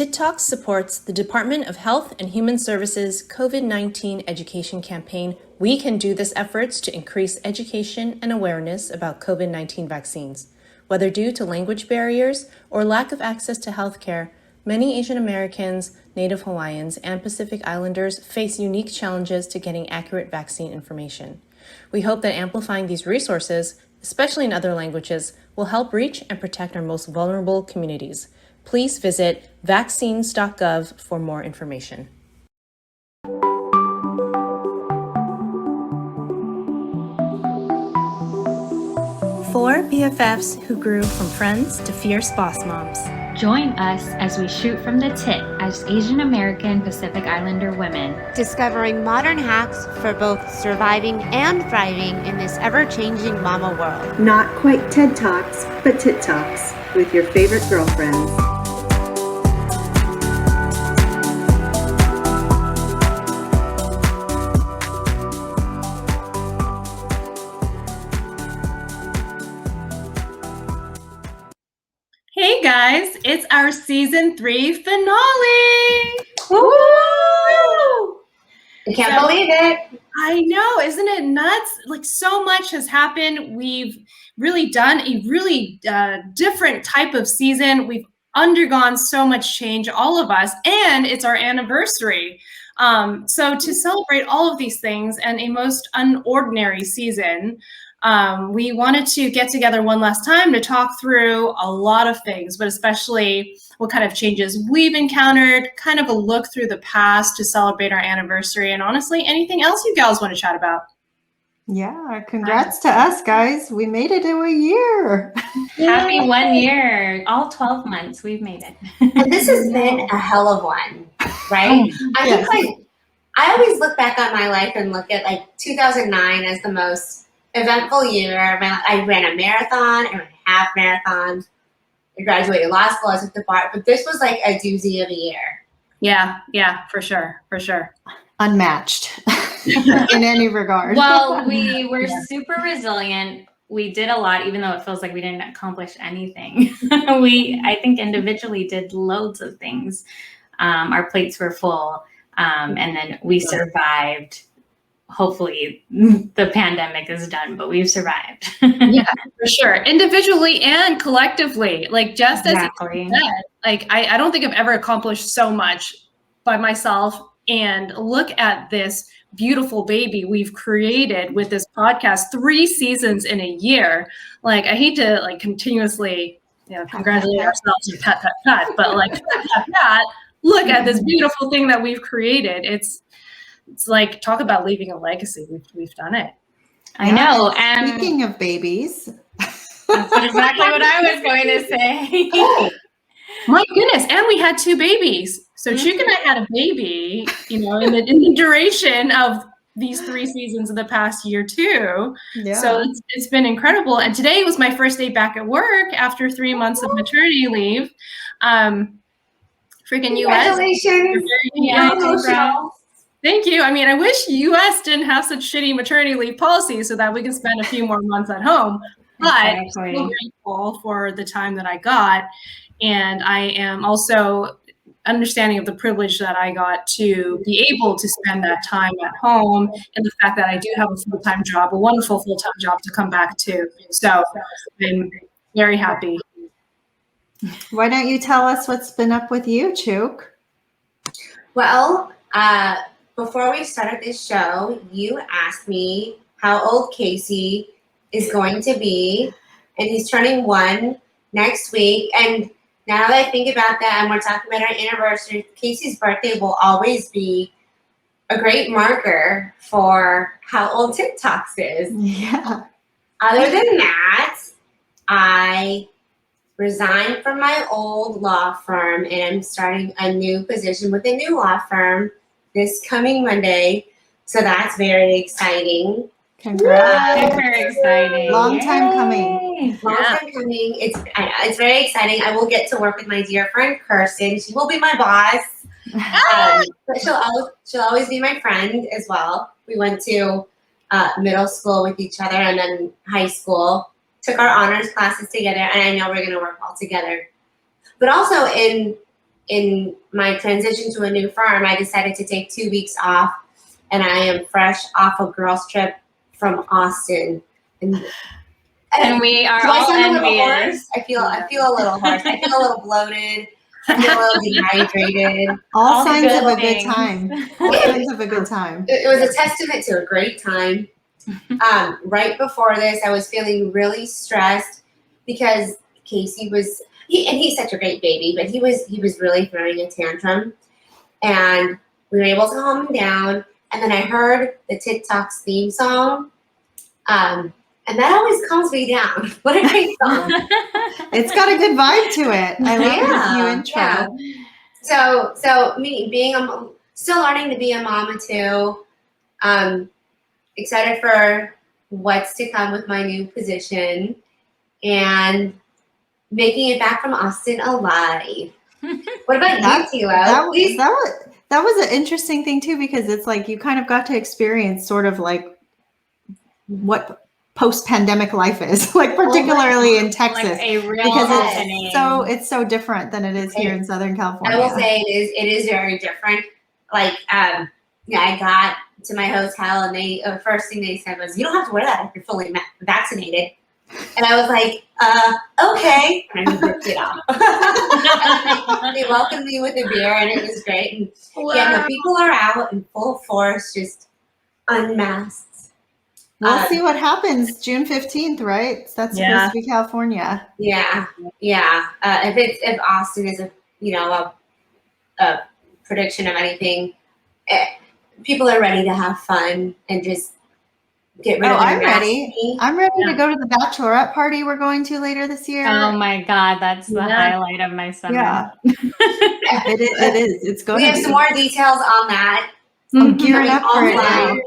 TITT Talks supports the Department of Health and Human Services COVID-19 education campaign. We Can Do This efforts to increase education and awareness about COVID-19 vaccines. Whether due to language barriers or lack of access to healthcare, many Asian Americans, Native Hawaiians, and Pacific Islanders face unique challenges to getting accurate vaccine information. We hope that amplifying these resources, especially in other languages, will help reach and protect our most vulnerable communities. Please visit vaccines.gov for more information. Four BFFs who grew from friends to fierce boss moms. Join us as we shoot from the tit as Asian American Pacific Islander women, discovering modern hacks for both surviving and thriving in this ever-changing mama world. Not quite TED Talks, but TITT Talks with your favorite girlfriends. Hey guys, it's our season 3 finale. Woo! I can't believe it. I know, isn't it nuts? Like, so much has happened. We've really done a really different type of season. We've undergone so much change, all of us, and it's our anniversary. So to celebrate all of these things and a most unordinary season, we wanted to get together one last time to talk through a lot of things, but especially what kind of changes we've encountered, kind of a look through the past to celebrate our anniversary, and honestly, anything else you gals want to chat about. Yeah, congrats to us, guys. We made it to a year. Happy 1 year, all 12 months, we've made it. And this has been a hell of one, right? I think I always look back on my life and look at 2009 as the most eventful year. I ran a marathon, I ran half marathons. I graduated law school, I took the bar, but this was like a doozy of a year. Yeah, for sure. Unmatched in any regard. Well, we were super resilient. We did a lot, even though it feels like we didn't accomplish anything. I think individually did loads of things. Our plates were full, and then we survived. Hopefully the pandemic is done, but we've survived. Yeah, for sure. Individually and collectively, just exactly. As you said, I don't think I've ever accomplished so much by myself. And look at this beautiful baby we've created with this podcast, 3 seasons in a year. I hate to continuously, congratulate ourselves and pat, but look at this beautiful thing that we've created. It's talk about leaving a legacy. We've done it. I know. And speaking of babies, that's exactly what I was going to say. My goodness. And we had 2 babies. So Chuk and I had a baby, in the duration of these 3 seasons of the past year too. Yeah. So it's been incredible. And today was my first day back at work after 3 months of maternity leave. Freaking Congratulations. US. Thank you. I mean, I wish US didn't have such shitty maternity leave policies so that we can spend a few more months at home. But I'm so grateful for the time that I got. And I am also understanding of the privilege that I got to be able to spend that time at home, and the fact that I do have a full-time job, a wonderful full-time job to come back to. So I'm very happy. Why don't you tell us what's been up with you, Chuk? Well, before we started this show, you asked me how old Casey is going to be, and he's turning 1 next week. And now that I think about that, and we're talking about our anniversary, Casey's birthday will always be a great marker for how old TITT Talks is. Yeah. Other than that, I resigned from my old law firm, and I'm starting a new position with a new law firm this coming Monday. So that's very exciting. Congrats. Super exciting. Long time coming. It's very exciting. I will get to work with my dear friend Kirsten. She will be my boss. But she'll always be my friend as well. We went to middle school with each other, and then high school. Took our honors classes together, and I know we're going to work all together. But also in in my transition to a new firm, I decided to take 2 weeks off, and I am fresh off a girls trip from Austin. And we are do I all sound a little envious. hoarse? I feel a little hoarse. I feel a little bloated. I feel a little dehydrated. All the signs good of a good things. time. All signs of a good time. It was a testament to a great time. Right before this, I was feeling really stressed because Casey was, he's such a great baby, but he was really throwing a tantrum, and we were able to calm him down. And then I heard the TITT Talks theme song, and that always calms me down. What a great song! It's got a good vibe to it. I love this new intro. Yeah. So me being still learning to be a mama too. Excited for what's to come with my new position, and making it back from Austin alive. What about you, Tilo? That was an interesting thing too, because it's like you kind of got to experience sort of like what post-pandemic life is, like particularly in Texas, like a real because happening. it's so different than it is here in Southern California. I will say it is very different. Like I got to my hotel, and they first thing they said was, "You don't have to wear that if you're fully vaccinated." And I was like, okay. And I ripped it off. They welcomed me with a beer, and it was great. And the people are out in full force, just unmasked. We'll see what happens June 15th, right? That's supposed to be California. Yeah. If Austin is a prediction of anything, people are ready to have fun and just get rid of I'm ready. I'm ready to go to the bachelorette party we're going to later this year. Oh my God, that's the highlight of my summer. Yeah. It is. It's going We to have be. some more details on that. I'm gearing up for it now.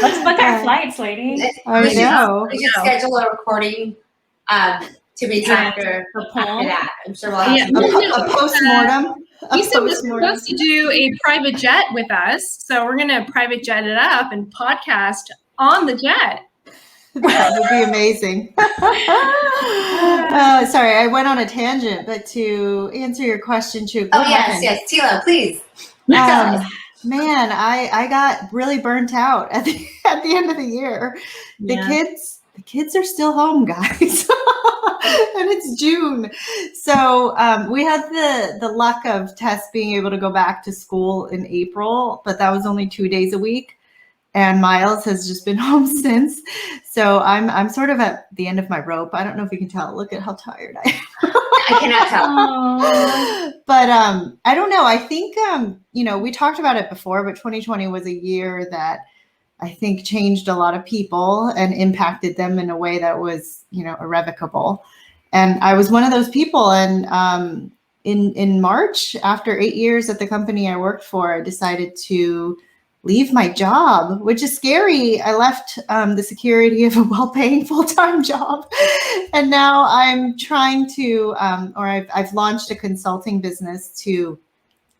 Let's book our flights, ladies. I know. We should schedule a recording 2 weeks after that. I'm sure we'll have a post-mortem. Isa was supposed to do a private jet with us, so we're going to private jet it up and podcast on the jet. That would be amazing. Sorry, I went on a tangent, but to answer your question, Chuk. Yes, Tilo, please. Man, I got really burnt out at the end of the year. The kids are still home, guys. And it's June. So we had the luck of Tess being able to go back to school in April, but that was only 2 days a week. And Miles has just been home since. So I'm sort of at the end of my rope. I don't know if you can tell. Look at how tired I am. I cannot tell. But I don't know. I think, we talked about it before, but 2020 was a year that I think changed a lot of people and impacted them in a way that was, irrevocable. And I was one of those people. And in March, after 8 years at the company I worked for, I decided to leave my job, which is scary. I left the security of a well-paying full-time job. And now I'm trying to, I've launched a consulting business to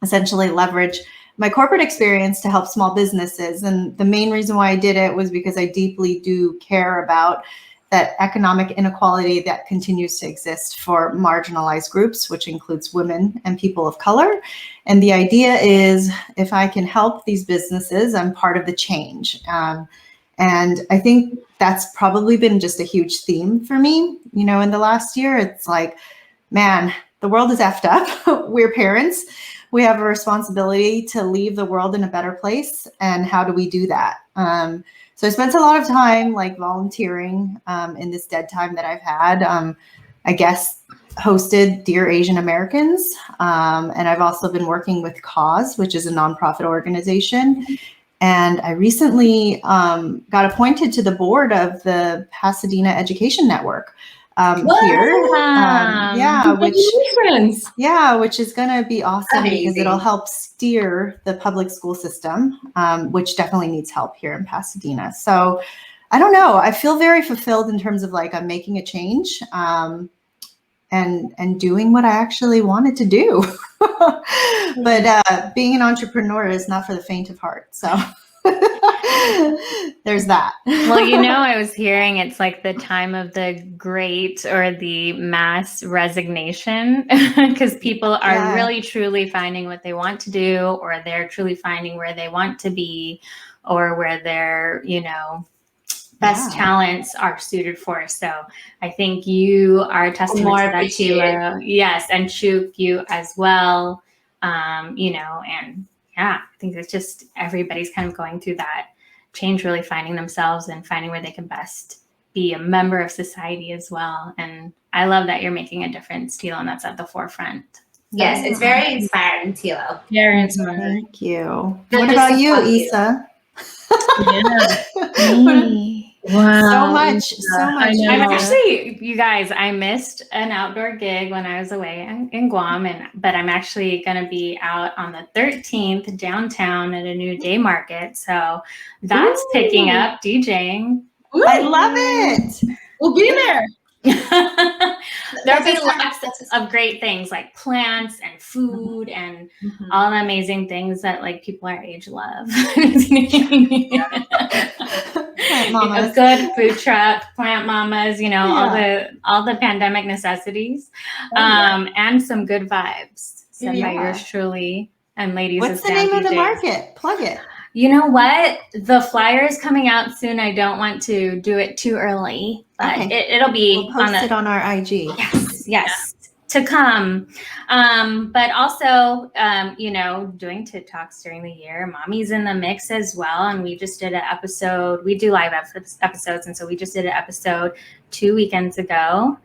essentially leverage my corporate experience to help small businesses. And the main reason why I did it was because I deeply do care about that economic inequality that continues to exist for marginalized groups, which includes women and people of color. And the idea is, if I can help these businesses, I'm part of the change. And I think that's probably been just a huge theme for me. In the last year, it's like, man, the world is effed up. We're parents. We have a responsibility to leave the world in a better place. And how do we do that? So I spent a lot of time volunteering in this dead time that I've had. I guess hosted Dear Asian Americans. And I've also been working with Cause, which is a nonprofit organization. And I recently got appointed to the board of the Pasadena Education Network here. Which is going to be awesome. Amazing. Because it'll help steer the public school system, which definitely needs help here in Pasadena. So I don't know. I feel very fulfilled in terms of I'm making a change and doing what I actually wanted to do. But being an entrepreneur is not for the faint of heart. So There's that. Well, I was hearing it's like the time of the great or the mass resignation because people are really truly finding what they want to do, or they're truly finding where they want to be, or where their, best talents are suited for. So I think you are a testament to that too, Laura. Yes, and Chuk, you as well. And I think it's just everybody's kind of going through that change, really finding themselves and finding where they can best be a member of society as well. And I love that you're making a difference, Tilo, and that's at the forefront. Yes, it's very inspiring, Tilo. Very inspiring. Thank you. What about you, Isa? Wow. So much. I'm actually, you guys, I missed an outdoor gig when I was away in Guam, but I'm actually going to be out on the 13th downtown at a new day market. So that's picking up DJing. I love it. We'll be there. There'll be lots of great things like plants and food and all the amazing things that like people our age love. A good food truck, plant mamas, all the pandemic necessities, and some good vibes. Set by yours truly and ladies. What's the name of the market? Plug it. You know what? The flyer is coming out soon. I don't want to do it too early, but it'll be we'll post it on our IG. Yes. To come. But also, doing TITT Talks during the year. Mommy's in the mix as well. And we just did an episode. We do live episodes. And so we just did an episode 2 weekends ago.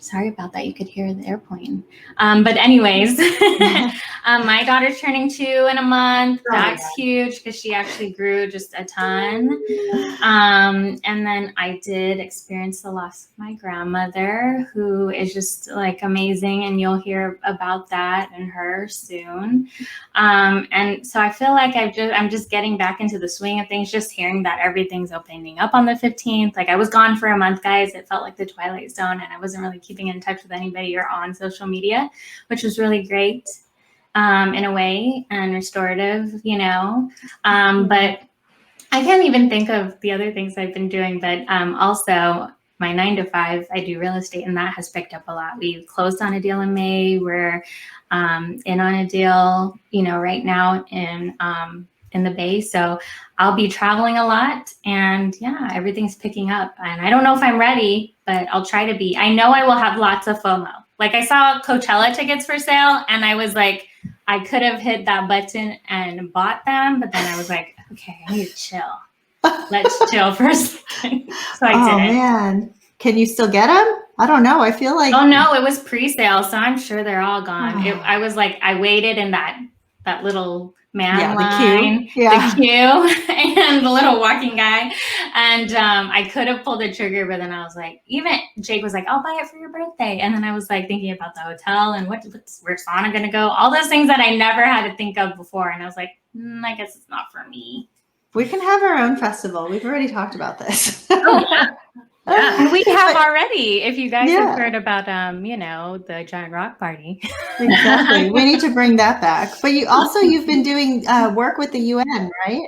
Sorry about that. You could hear the airplane. But anyways, my daughter's turning 2 in a month. That's huge because she actually grew just a ton. And then I did experience the loss of my grandmother, who is just like amazing. And you'll hear about that and her soon. And so I feel like I'm just getting back into the swing of things, just hearing that everything's opening up on the 15th. Like I was gone for a month, guys. It felt like the Twilight Zone, and I wasn't really keeping in touch with anybody or on social media, which was really great in a way and restorative, but I can't even think of the other things I've been doing. But also my 9 to 5, I do real estate, and that has picked up a lot. We closed on a deal in May. We're in on a deal, right now in the Bay. So I'll be traveling a lot, and everything's picking up, and I don't know if I'm ready, but I'll try to be. I know I will have lots of FOMO. Like I saw Coachella tickets for sale, and I was like, I could have hit that button and bought them, but then I was like, okay, I need to chill. Let's chill for a second. So I did it. Man. Can you still get them? I don't know. I feel like. Oh no, it was pre-sale, so I'm sure they're all gone. I was like, I waited in that little man line, the queue, and the little walking guy. And I could have pulled the trigger, but then I was like, even Jake was like, I'll buy it for your birthday. And then I was like thinking about the hotel and where's Anna going to go? All those things that I never had to think of before. And I was like, I guess it's not for me. We can have our own festival. We've already talked about this. Yeah, we have already. If you guys have heard about, the giant rock party. Exactly. We need to bring that back. But you've been doing work with the UN, right?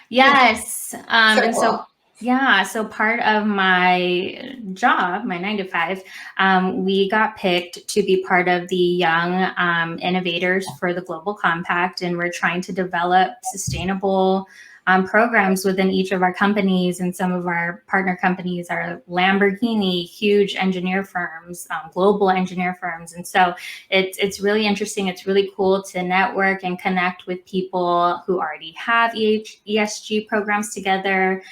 Yes. So part of my job, my 9 to 5, we got picked to be part of the young innovators for the Global Compact, and we're trying to develop sustainable programs within each of our companies, and some of our partner companies are Lamborghini, huge engineer firms, global engineer firms. And so it's really interesting. It's really cool to network and connect with people who already have ESG programs together,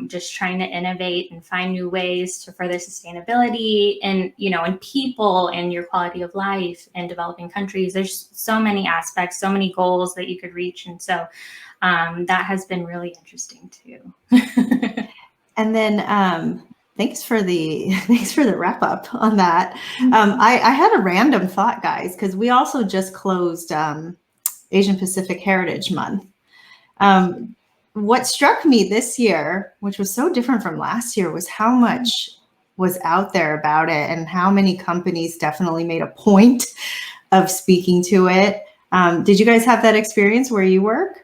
just trying to innovate and find new ways to further sustainability and, in people and your quality of life in developing countries. There's so many aspects, so many goals that you could reach. And so that has been really interesting too. And then thanks for the wrap up on that. I had a random thought, guys, because we also just closed Asian Pacific Heritage Month. What struck me this year, which was so different from last year, was how much was out there about it and how many companies definitely made a point of speaking to it. Did you guys have that experience where you work?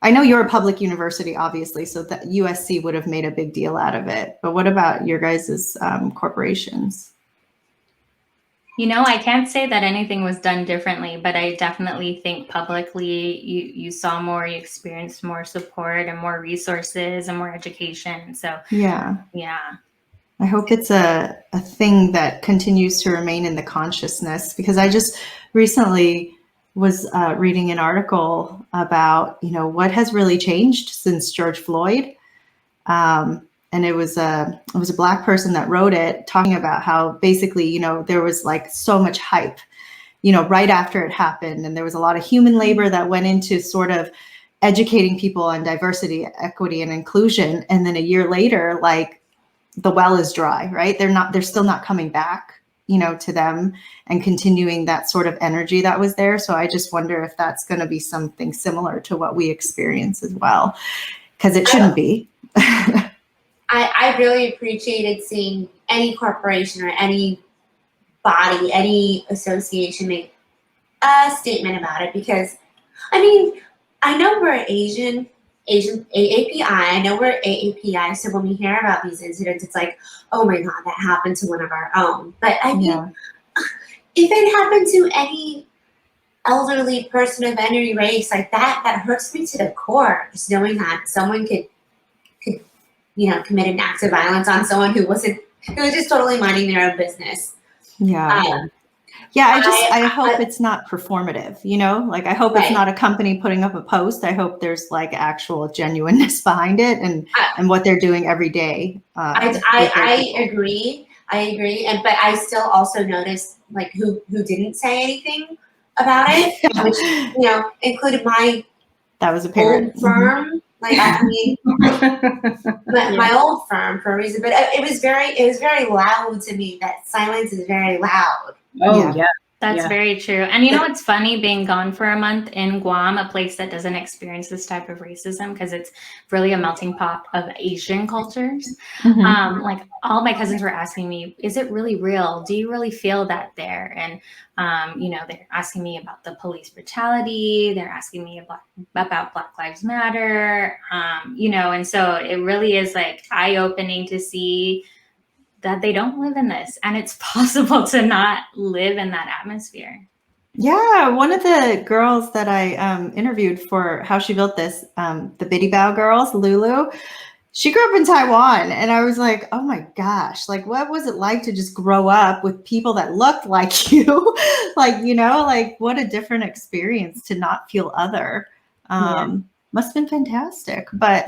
I know you're a public university, obviously, so that USC would have made a big deal out of it. But what about your guys' corporations? I can't say that anything was done differently, but I definitely think publicly you saw more, you experienced more support and more resources and more education. So yeah. I hope it's a thing that continues to remain in the consciousness, because I just recently was reading an article about, what has really changed since George Floyd. And it was a Black person that wrote it, talking about how basically, there was like so much hype, right after it happened. And there was a lot of human labor that went into sort of educating people on diversity, equity, and inclusion. And then a year later, like, the well is dry, right? They're still not coming back, to them and continuing that sort of energy that was there. So I just wonder if that's going to be something similar to what we experience as well, because it shouldn't be. I really appreciated seeing any corporation or any body, any association make a statement about it, because, I know we're Asian AAPI. I know we're AAPI. So when we hear about these incidents, it's like, oh my God, that happened to one of our own. But if it happened to any elderly person of any race, like that hurts me to the core. Just knowing that someone could commit an act of violence on someone who was just totally minding their own business. I hope it's not performative, I hope it's not a company putting up a post. I hope there's like actual genuineness behind it and what they're doing every day. I agree. But I still also noticed like who didn't say anything about it, which, included that was a parent. Old firm. Like, my old firm for a reason, but it was very loud to me. That silence is very loud. Oh yeah. That's very true. And it's funny being gone for a month in Guam, a place that doesn't experience this type of racism, because it's really a melting pot of Asian cultures. Mm-hmm. Like all my cousins were asking me, is it really real? Do you really feel that there? And, they're asking me about the police brutality. They're asking me about Black Lives Matter, and so it really is like eye-opening to see that they don't live in this, and it's possible to not live in that atmosphere. Yeah, one of the girls that I interviewed for How She Built This, the Biddy Bao girls, Lulu, she grew up in Taiwan, and I was like, oh my gosh, like what was it like to just grow up with people that looked like you? Like what a different experience to not feel other. Must have been fantastic. But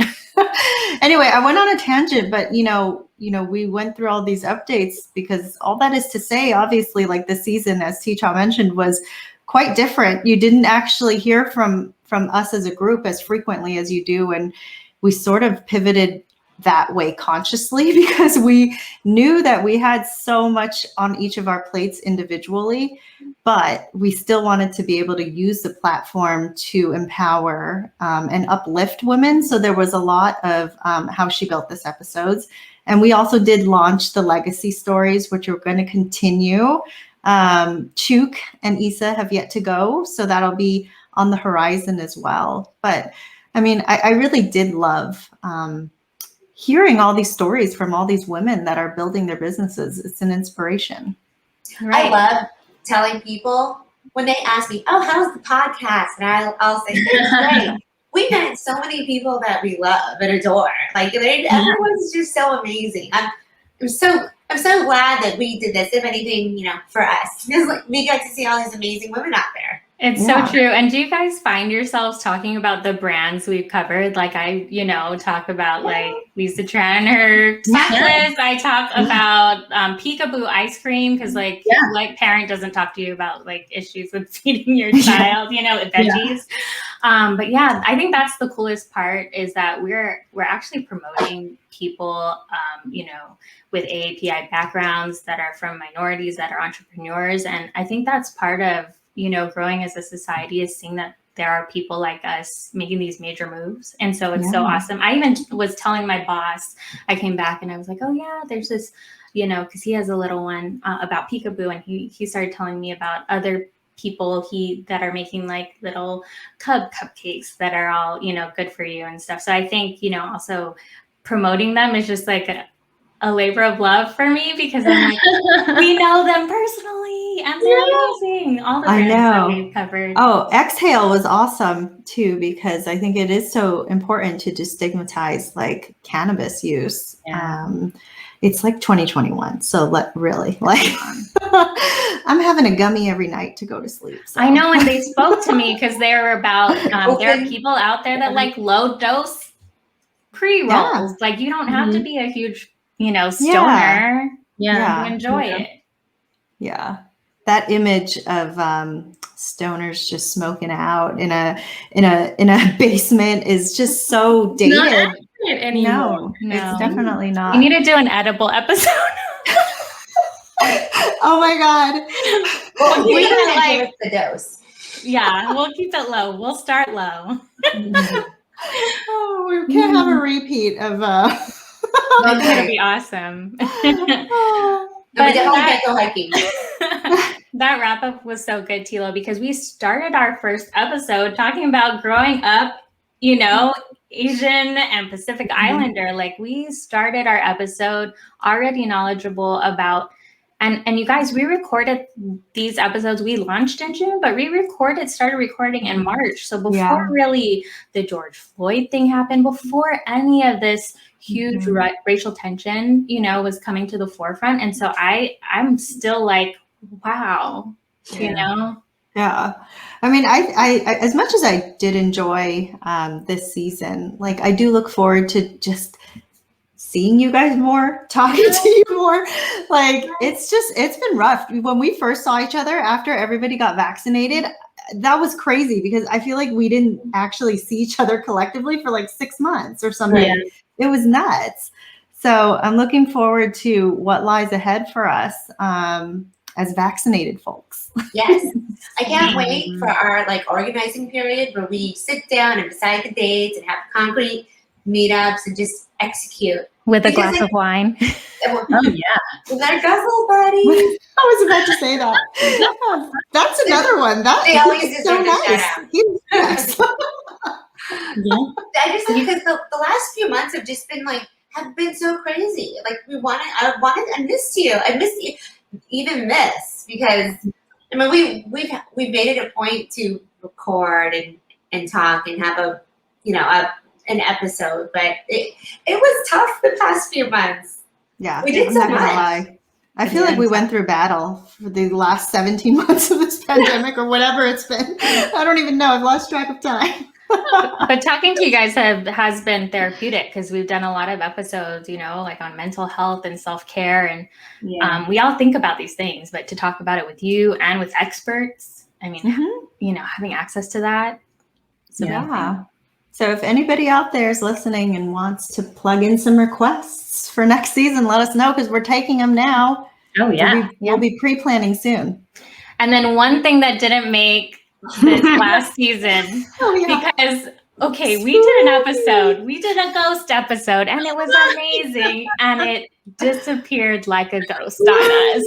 anyway, I went on a tangent, but we went through all these updates because all that is to say, obviously, like this season, as T-Cha mentioned, was quite different. You didn't actually hear from us as a group as frequently as you do. And we sort of pivoted that way consciously because we knew that we had so much on each of our plates individually, but we still wanted to be able to use the platform to empower and uplift women. So there was a lot of How She Built This episodes. And we also did launch the legacy stories, which are going to continue. Chuk and Isa have yet to go, so that'll be on the horizon as well. But I really did love hearing all these stories from all these women that are building their businesses. It's an inspiration. Right. I love telling people when they ask me, oh, how's the podcast? And I'll say, it's great. We met so many people that we love and adore. Like everyone's just so amazing. I'm so glad that we did this. If anything, for us, because we get to see all these amazing women out there. It's so true. And do you guys find yourselves talking about the brands we've covered? Like I, talk about like Lisa Tran, her checklist. I talk about Peekaboo ice cream because like parent doesn't talk to you about like issues with feeding your child, veggies. But yeah, I think that's the coolest part is that we're actually promoting people, with AAPI backgrounds that are from minorities, that are entrepreneurs. And I think that's part of growing as a society is seeing that there are people like us making these major moves. And so it's so awesome. I even was telling my boss, I came back and I was like, oh yeah, there's this, because he has a little one about Peekaboo. And he started telling me about other people that are making like little cupcakes that are all, good for you and stuff. So I think, also promoting them is just like a labor of love for me, because I'm like, we know them personally and they're amazing. All the brands that we've covered. Oh, Exhale was awesome too, because I think it is so important to destigmatize like cannabis use. It's like 2021. So really, like, I'm having a gummy every night to go to sleep. So. I know. And they spoke to me because they were about, there are people out there that like low dose pre-rolls. Like you don't have to be a huge, stoner to enjoy it. Yeah. That image of stoners just smoking out in a basement is just so dated. Not accurate anymore. No, it's definitely not. We need to do an edible episode. Oh my God. Well, We we can, can like- give us the dose. Yeah, we'll keep it low. We'll start low. Oh, we can't have a repeat of That's gonna be awesome. No, we definitely can't go hiking. That wrap up was so good, Tilo, because we started our first episode talking about growing up, Asian and Pacific Islander. Like we started our episode already knowledgeable about, and you guys, we recorded these episodes. We launched in June, but started recording in March. So before really the George Floyd thing happened, before any of this huge racial tension, was coming to the forefront. And so I'm still like, wow, Yeah. I mean, I as much as I did enjoy this season, like I do look forward to just seeing you guys more, talking to you more. Like it's been rough. When we first saw each other after everybody got vaccinated, that was crazy because I feel like we didn't actually see each other collectively for like 6 months or something. Yeah. It was nuts. So I'm looking forward to what lies ahead for us as vaccinated folks. Yes. I can't wait for our organizing period where we sit down and decide the dates and have concrete meetups and just execute. With a glass of wine. Oh, yeah. With our guzzle buddies. I was about to say that. That's another one. They always deserve so a shout out. Yes. I just because the last few months have just been have been so crazy. Like I missed you. I missed you, even this, because I mean we've made it a point to record and talk and have an episode, but it was tough the past few months. Yeah, we did so much. Lie. I feel like we went through battle for the last 17 months of this pandemic or whatever it's been. I don't even know. I've lost track of time. But talking to you guys has been therapeutic because we've done a lot of episodes, on mental health and self-care. And we all think about these things, but to talk about it with you and with experts, I mean, having access to that. Yeah. So if anybody out there is listening and wants to plug in some requests for next season, let us know because we're taking them now. Oh, yeah. We'll be pre-planning soon. And then one thing that didn't make this last season, because, we did an episode. We did a ghost episode and it was amazing. And it disappeared like a ghost on us.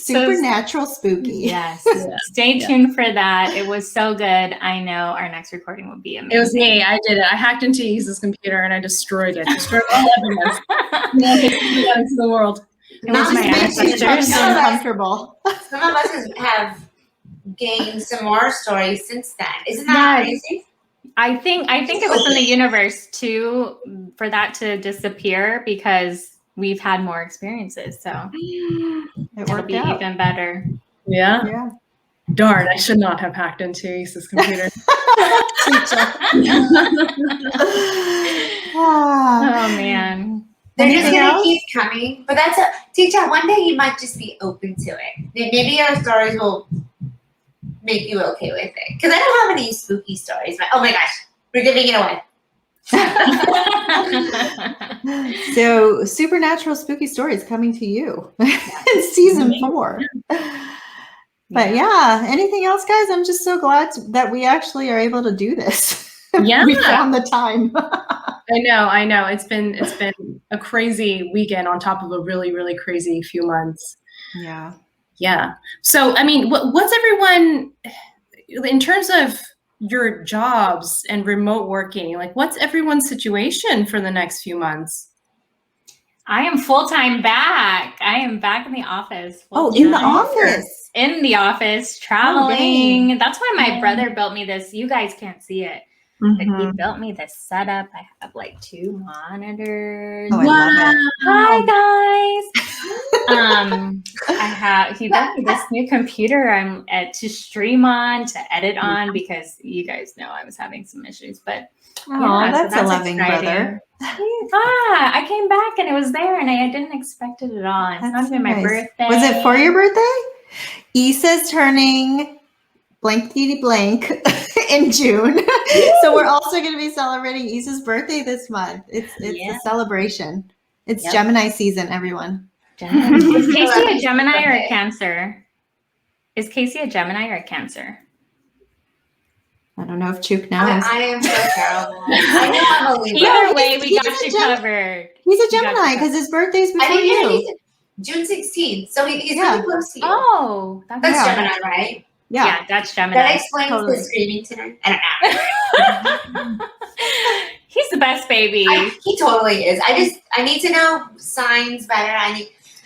Supernatural spooky. Yes. Stay tuned for that. It was so good. I know our next recording will be amazing. It was me. I did it. I hacked into Isa's computer and I destroyed it. Destroyed all evidence. Into the world. It was my ancestors. Uncomfortable. Some of us have gained some more stories since then. Isn't that crazy? I think it was in the universe too for that to disappear because we've had more experiences. So it'll be even better. Yeah. Darn, I should not have hacked into Isa's computer. Oh man. They're just gonna keep coming. But that's teacher, one day you might just be open to it. Maybe our stories will make you okay with it. Because I don't have any spooky stories, but oh my gosh, we're giving it away. So supernatural spooky stories coming to you in season 4. But anything else, guys? I'm just so glad that we actually are able to do this. Yeah. We found the time. I know. It's been a crazy weekend on top of a really, really crazy few months. Yeah. Yeah. So, I mean, what's everyone, in terms of your jobs and remote working, like what's everyone's situation for the next few months? I am full-time back. I am back in the office. Oh, in the office. In the office, traveling. That's why my brother built me this. You guys can't see it. But he built me this setup. I have like 2 monitors. Oh, I love it. Hi guys. He built me this new computer to stream on, to edit on, because you guys know I was having some issues. But that's a loving brother. I came back and it was there, and I didn't expect it at all. It's not even my birthday. Was it for your birthday? Isa's turning blank blank in June. So we're also going to be celebrating Isa's birthday this month. It's a celebration. It's Gemini season, everyone. Is Casey a Gemini or a Cancer? Is Casey a Gemini or a Cancer? I don't know if Chook knows. I am so terrible. I know I'm a Libra. Either way, we got you covered. He's a Gemini because his birthday's before you. June 16th. So he's really close to you. Oh, that's Gemini, right? Yeah, that's Gemini. That explains the screaming tonight. I don't know. He's the best baby. He totally is. I need to know signs better.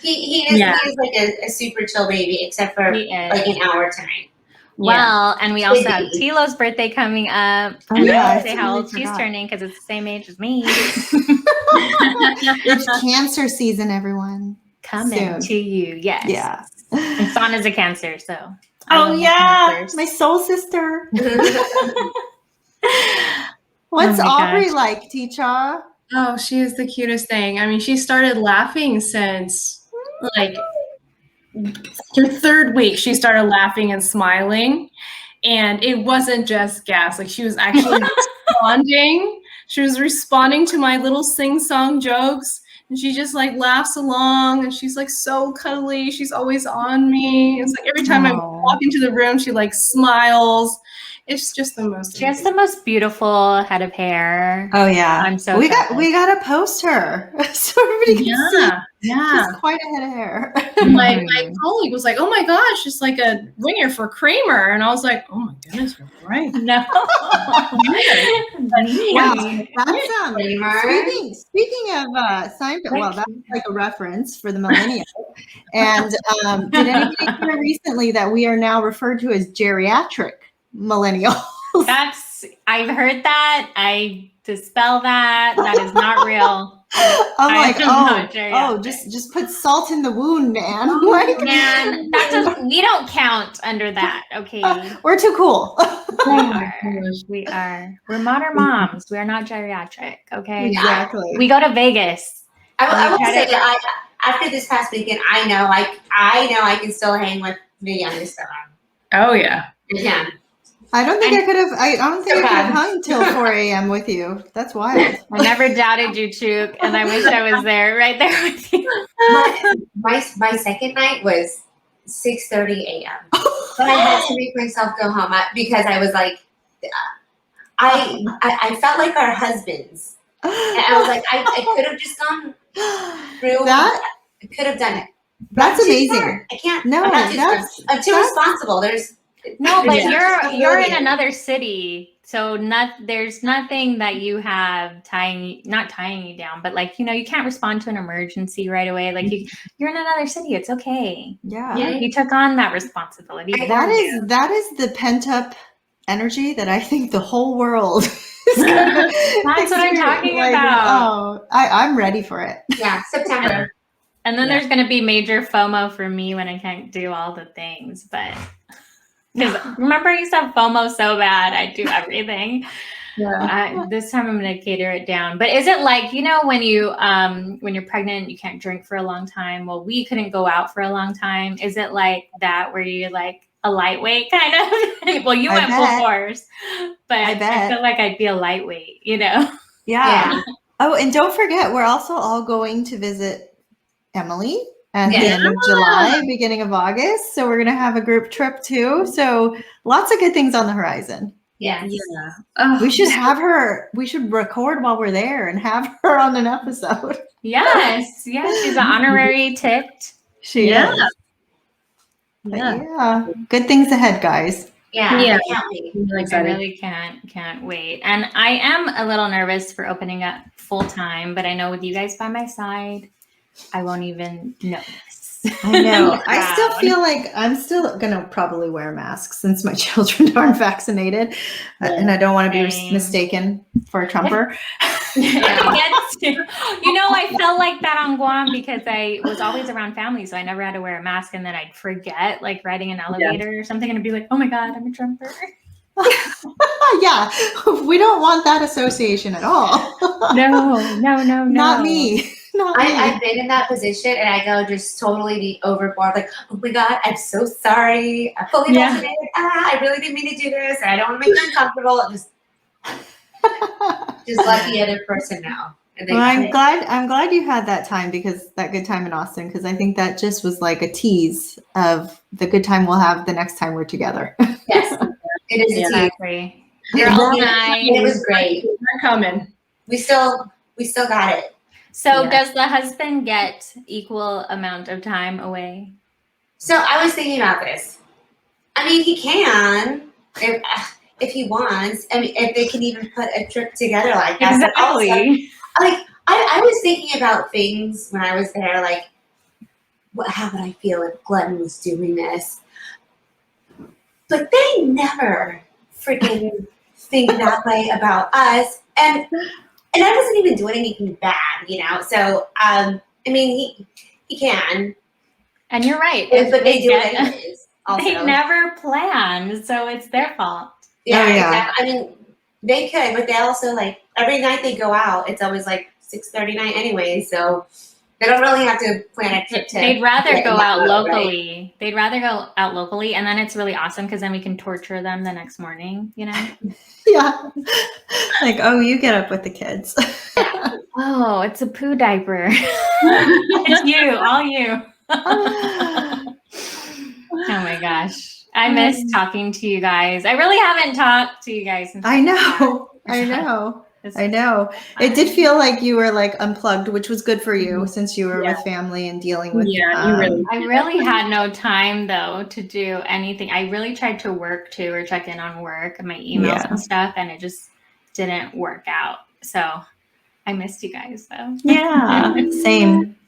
He is like a super chill baby, except for like an hour tonight. Well, and we also have Tilo's birthday coming up. And I say how old she's turning because it's the same age as me. It's Cancer season, everyone. Coming to you, yes. Yeah. And Sana's a Cancer, so. My soul sister. What's Aubrey like, Teacha? Oh, she is the cutest thing. I mean, she started laughing since like her 3rd week. She started laughing and smiling, and it wasn't just gas. Like, she was actually responding. She was responding to my little sing-song jokes, and she just like laughs along, and she's like so cuddly. She's always on me. It's like every time I walk into the room, she like smiles. It's just the most. She has the most beautiful head of hair. Oh yeah, I'm so. We gotta post her so everybody can see. Yeah, she's quite a head of hair. my colleague was like, "Oh my gosh, she's like a ringer for Kramer," and I was like, "Oh my goodness, you're right." No. That's speaking of Seinfeld. Well, that's like a reference for the millennials. And did anybody hear recently that we are now referred to as geriatric millennials? I've heard that. I dispel that. That is not real. Just put salt in the wound, man. Man, we don't count under that. Okay, we're too cool. We are. We're modern moms. We are not geriatric. Okay, exactly. We go to Vegas. I will say that after this past weekend, I know I can still hang with the youngest of them. Oh yeah. Yeah. I don't think I could have hung till 4 a.m. with you. That's wild. I never doubted you, Chook, and I wish I was right there with you. My second night was 6:30 a.m. But I had to make myself go home because I was like, I felt like our husbands, and I was like, I could have just gone through that. I could have done it. That's amazing. Smart. I can't. No, I'm too responsible. No, but you're in another city, so there's nothing that you have not tying you down, but like, you can't respond to an emergency right away. Like you're in another city, it's okay. Yeah. You took on that responsibility. That is the pent up energy that I think the whole world is gonna That's what I'm talking about. Oh, I'm ready for it. Yeah, September. And then there's gonna be major FOMO for me when I can't do all the things, but. Because remember, I used to have FOMO so bad, I do everything. Yeah. This time I'm going to cater it down. But is it like, when you're pregnant, you can't drink for a long time? Well, we couldn't go out for a long time. Is it like that where you're like a lightweight kind of? Well, you went full force, but I feel like I'd be a lightweight, Yeah. Oh, and don't forget, we're also all going to visit Emily at the end of July, beginning of August. So we're going to have a group trip too. So lots of good things on the horizon. Yes. Yeah. Oh, we should have her. We should record while we're there and have her on an episode. Yes. Yes. She's an honorary TITT. She is. But yeah, good things ahead, guys. Yeah, Yeah. I can't wait. I'm really I excited. really can't wait. And I am a little nervous for opening up full time, but I know with you guys by my side, I won't even notice. I know. I still Proud. feel like I'm still going to probably wear masks since my children aren't vaccinated. And I don't want to be Same. mistaken for a Trumper. I felt like that on Guam because I was always around family, so I never had to wear a mask, and then I'd forget, like riding an elevator or something, and I'd be like, "Oh my god, I'm a Trumper." Yeah, we don't want that association at all. No. Not me. Not me. I've been in that position and I go just totally be overboard. Like, oh my God, I'm so sorry. I'm fully Yeah. vaccinated. I really didn't mean to do this. I don't want to make you uncomfortable. Just let the other person know. And Well, I'm glad you had that time, because that good time in Austin, because I think that just was like a tease of the good time we'll have the next time we're together. Yes, it is a team. Exactly. You're all nice. It was great. We're coming. We still got it. So Yeah. does the husband get equal amount of time away? So I was thinking about this. I mean, he can if he wants. I mean, if they can even put a trip together like that. But also, like I was thinking about things when I was there, like how would I feel if Glenn was doing this? But they never freaking think that way about us. And I wasn't even doing anything bad, So I mean he can. And you're right. But they do it anyways. Also. They never planned, so it's their fault. Yeah, Oh, yeah. exactly. I mean, they could, but they also like every night they go out, it's always like 6:30 night anyway, so they don't really have to plan a trip to. They'd rather get go in that out mode, locally. right? They'd rather go out locally, and then it's really awesome because then we can torture them the next morning, Yeah. Like, oh, you get up with the kids. Oh, it's a poo diaper. It's you, all you. Oh my gosh. I miss talking to you guys. I really haven't talked to you guys since I know. It did feel like you were like unplugged, which was good for you since you were with family and dealing with. I really had no time though to do anything. I really tried to work too, or check in on work and my emails and stuff, and it just didn't work out. So I missed you guys though. Yeah.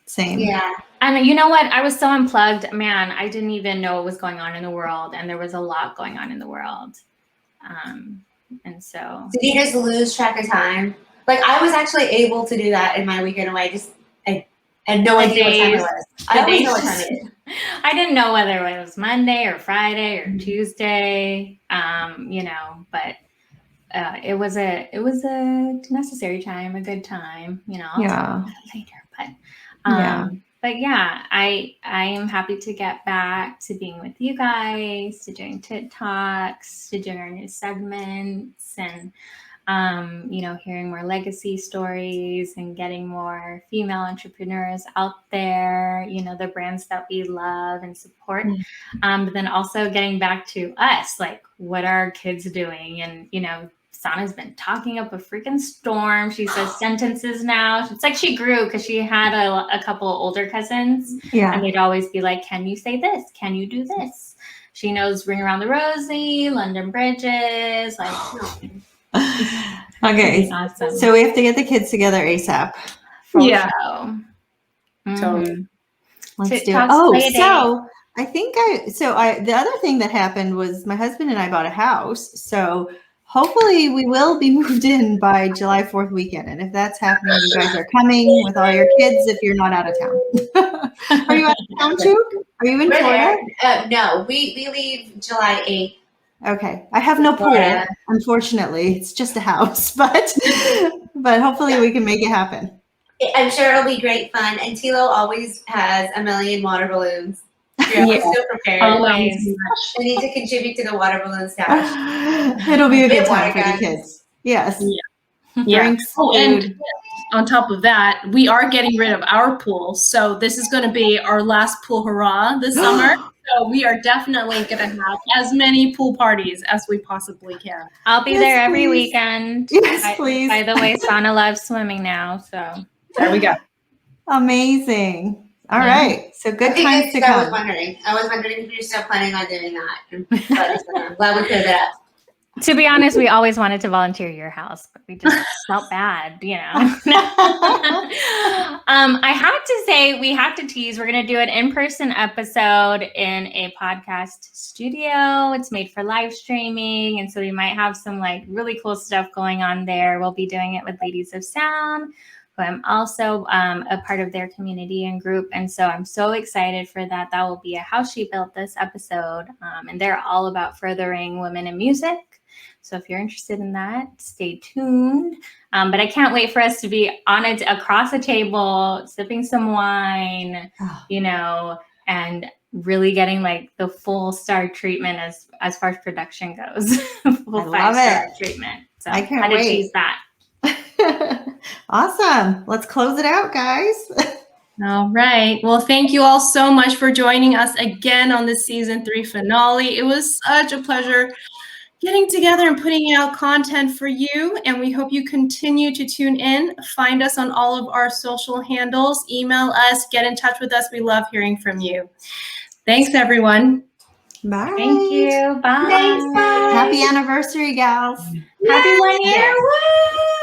Same. Yeah. And you know what? I was so unplugged, man. I didn't even know what was going on in the world, and there was a lot going on in the world. And so, Did you just lose track of time? Like I was actually able to do that in my weekend away. I had no idea what time it was. I always know what time it is. I didn't know whether it was Monday or Friday or Tuesday. But it was a necessary time, a good time. I'll talk about it later. But yeah, I am happy to get back to being with you guys, to doing TITT Talks, to doing our new segments, and hearing more legacy stories and getting more female entrepreneurs out there, the brands that we love and support. But then also getting back to us, like what are our kids doing? And, Sana's been talking up a freaking storm. She says sentences now. It's like she grew because she had a couple older cousins. Yeah. And they'd always be like, can you say this? Can you do this? She knows Ring Around the Rosie, London Bridges. Okay. Awesome. So we have to get the kids together ASAP. Yeah. Totally. Let's do it. Oh, so I think the other thing that happened was my husband and I bought a house. So hopefully we will be moved in by July 4th weekend. And if that's happening, you guys are coming with all your kids if you're not out of town. Are you out of town too? Are you in Florida? No, we leave July 8th. Okay. I have no pool, unfortunately. It's just a house, but hopefully we can make it happen. I'm sure it'll be great fun. And Tilo always has a million water balloons. You're always so prepared. Always. We need to contribute to the water balloon stash. It'll be a good time for the kids. Yes. Yeah. Drinks, and food. on top of that, we are getting rid of our pool. So this is going to be our last pool hurrah this summer. So we are definitely going to have as many pool parties as we possibly can. I'll be there every weekend. Yes, please. By the way, Sana loves swimming now. So there we go. Amazing. All right. So good Okay, times to good, 'cause I was come. wondering. if you're still planning on doing that. But I'm glad we cleared that up. To be honest, we always wanted to volunteer your house, but we just felt bad, you know. I have to say, we have to tease. We're going to do an in-person episode in a podcast studio. It's made for live streaming, and so we might have some like really cool stuff going on there. We'll be doing it with Ladies of Sound, who I'm also a part of their community and group. And so I'm so excited for that. That will be a How She Built This episode. And they're all about furthering women in music. So if you're interested in that, stay tuned. But I can't wait for us to be on it across a table, sipping some wine, you know, and really getting like the full star treatment as far as production goes. Full I love 5-star it. treatment. So I can't how to wait. tease that. Awesome. Let's close it out, guys. All right. Well, thank you all so much for joining us again on the season 3 finale. It was such a pleasure getting together and putting out content for you. And we hope you continue to tune in. Find us on all of our social handles. Email us. Get in touch with us. We love hearing from you. Thanks, everyone. Bye. Thank you. Bye. Thanks, bye. Happy anniversary, gals. Happy 1 year. Yes. Woo!